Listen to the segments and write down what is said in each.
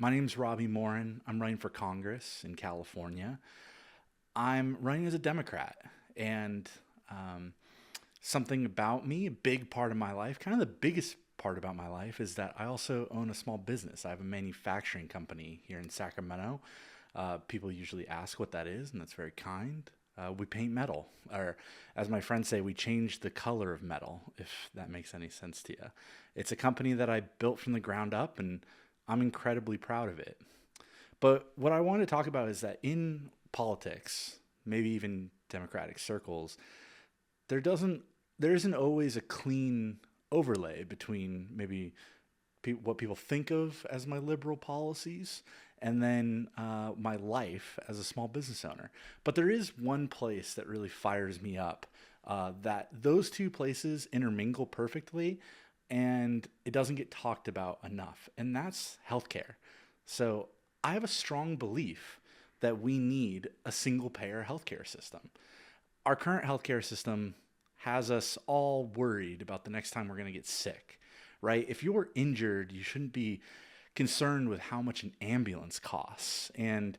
My name's Robbie Morin. I'm running for Congress in California. I'm running as a Democrat, and um, something about me, a big part of my life, kind of the biggest part about my life, is that I also own a small business. I have a manufacturing company here in Sacramento. People usually ask what that is, and that's very kind. We paint metal, or as my friends say, we change the color of metal, if that makes any sense to you. It's a company that I built from the ground up, and I'm incredibly proud of it. But what I want to talk about is that in politics, maybe even Democratic circles, there doesn't there isn't always a clean overlay between maybe what people think of as my liberal policies and then my life as a small business owner. But there is one place that really fires me up. That those two places intermingle perfectly, and it doesn't get talked about enough, and that's healthcare. So I have a strong belief that we need a single payer healthcare system. Our current healthcare system has us all worried about the next time we're going to get sick, right? If you're injured, you shouldn't be concerned with how much an ambulance costs. And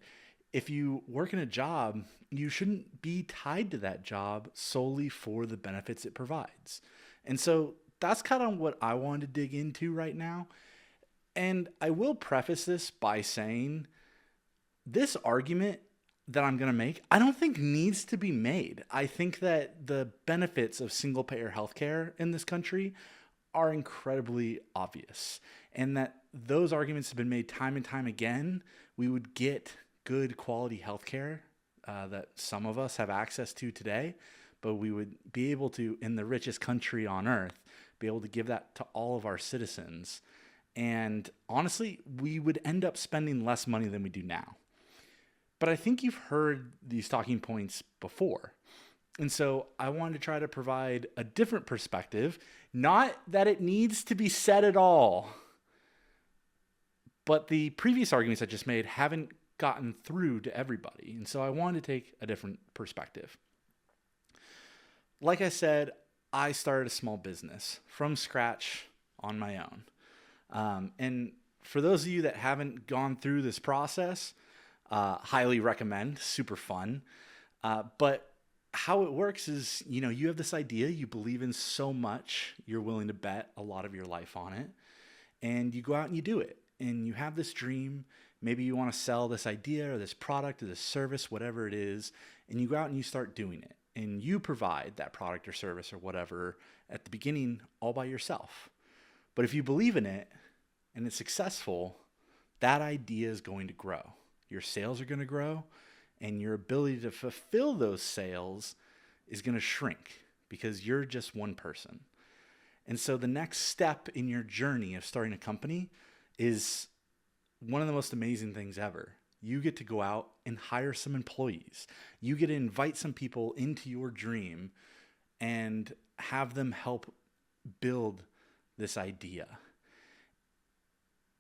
if you work in a job, you shouldn't be tied to that job solely for the benefits it provides. And so that's kind of what I wanted to dig into right now. And I will preface this by saying this argument that I'm going to make, I don't think needs to be made. I think that the benefits of single payer healthcare in this country are incredibly obvious, and that those arguments have been made time and time again. We would get good quality healthcare that some of us have access to today, but we would be able to, in the richest country on earth, be able to give that to all of our citizens. And honestly, we would end up spending less money than we do now. But I think you've heard these talking points before. And so I wanted to try to provide a different perspective, not that it needs to be said at all, but the previous arguments I just made haven't gotten through to everybody. And so I wanted to take a different perspective. Like I said, I started a small business from scratch on my own. And for those of you that haven't gone through this process, highly recommend, super fun. But how it works is, you have this idea you believe in so much, you're willing to bet a lot of your life on it, and you go out and you do it. And you have this dream. Maybe you want to sell this idea or this product or this service, whatever it is, and you go out and you start doing it. And you provide that product or service or whatever at the beginning all by yourself. But if you believe in it and it's successful, that idea is going to grow. Your sales are going to grow, and your ability to fulfill those sales is going to shrink because you're just one person. And so the next step in your journey of starting a company is one of the most amazing things ever. You get to go out and hire some employees. You get to invite some people into your dream and have them help build this idea.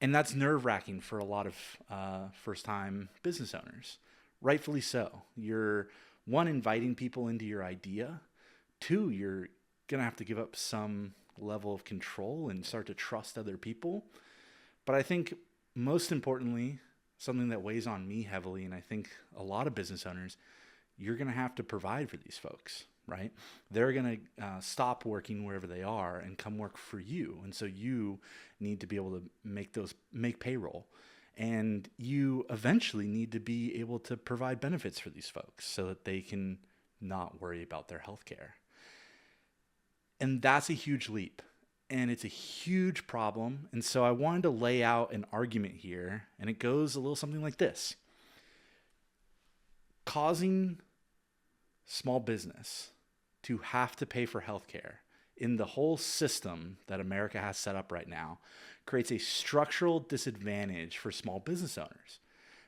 And that's nerve-wracking for a lot of first-time business owners. Rightfully so. You're, one, inviting people into your idea. Two, you're going to have to give up some level of control and start to trust other people. But I think most importantly, something that weighs on me heavily, and I think a lot of business owners, you're going to have to provide for these folks, right? They're going to stop working wherever they are and come work for you. And so you need to be able to make payroll. And you eventually need to be able to provide benefits for these folks so that they can not worry about their health care. And that's a huge leap. And it's a huge problem. And so I wanted to lay out an argument here, and it goes a little something like this. Causing small business to have to pay for healthcare in the whole system that America has set up right now creates a structural disadvantage for small business owners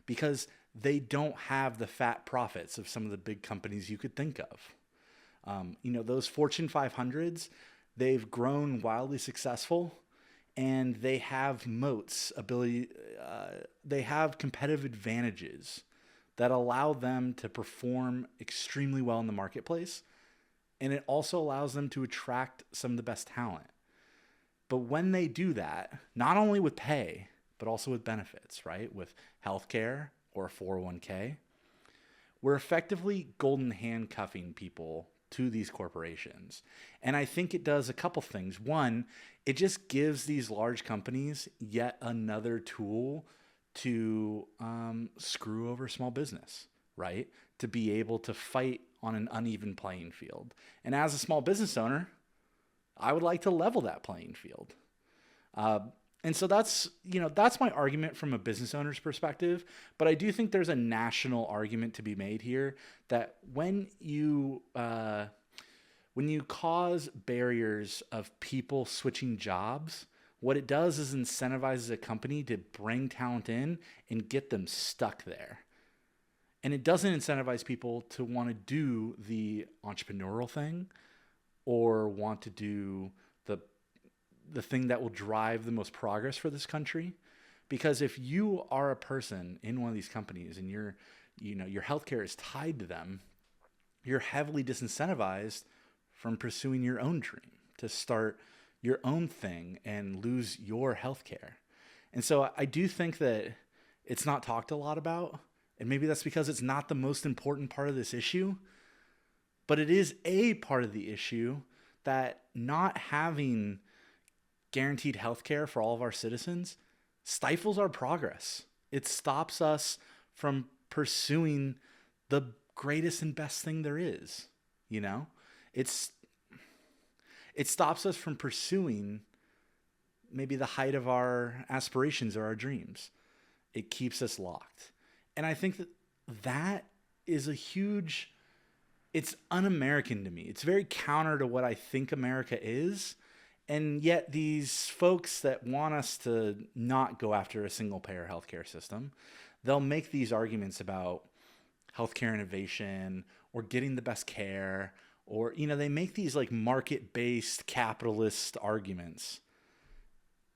because they don't have the fat profits of some of the big companies you could think of. Those Fortune 500s, they've grown wildly successful, and they have they have competitive advantages that allow them to perform extremely well in the marketplace. And it also allows them to attract some of the best talent. But when they do that, not only with pay, but also with benefits, right? With healthcare or a 401k. We're effectively golden handcuffing people to these corporations. And I think it does a couple things. One, it just gives these large companies yet another tool to screw over small business, right? To be able to fight on an uneven playing field. And as a small business owner, I would like to level that playing field. And so that's my argument from a business owner's perspective. But I do think there's a national argument to be made here that when you cause barriers of people switching jobs, what it does is incentivizes a company to bring talent in and get them stuck there. And it doesn't incentivize people to want to do the entrepreneurial thing or want to do the thing that will drive the most progress for this country. Because if you are a person in one of these companies and your healthcare is tied to them, you're heavily disincentivized from pursuing your own dream to start your own thing and lose your healthcare. And so I do think that it's not talked a lot about, and maybe that's because it's not the most important part of this issue, but it is a part of the issue that not having guaranteed healthcare for all of our citizens stifles our progress. It stops us from pursuing the greatest and best thing there is. It stops us from pursuing maybe the height of our aspirations or our dreams. It keeps us locked. And I think that is it's un-American to me. It's very counter to what I think America is. And yet these folks that want us to not go after a single payer healthcare system, they'll make these arguments about healthcare innovation or getting the best care, or, they make these like market-based capitalist arguments.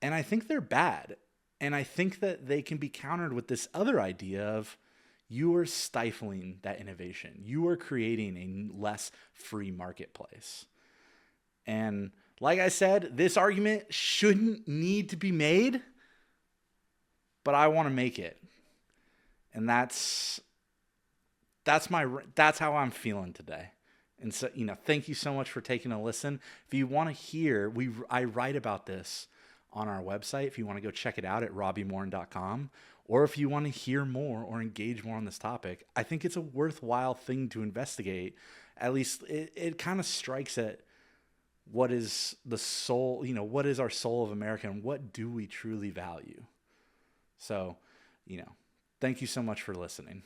And I think they're bad. And I think that they can be countered with this other idea of you are stifling that innovation. You are creating a less free marketplace. And like I said, this argument shouldn't need to be made, but I want to make it. And that's how I'm feeling today. And so, thank you so much for taking a listen. If you want to hear, I write about this on our website. If you want to go check it out at robbymorin.com, or if you want to hear more or engage more on this topic, I think it's a worthwhile thing to investigate. At least it kind of strikes at what is the soul, what is our soul of America and what do we truly value? So, thank you so much for listening.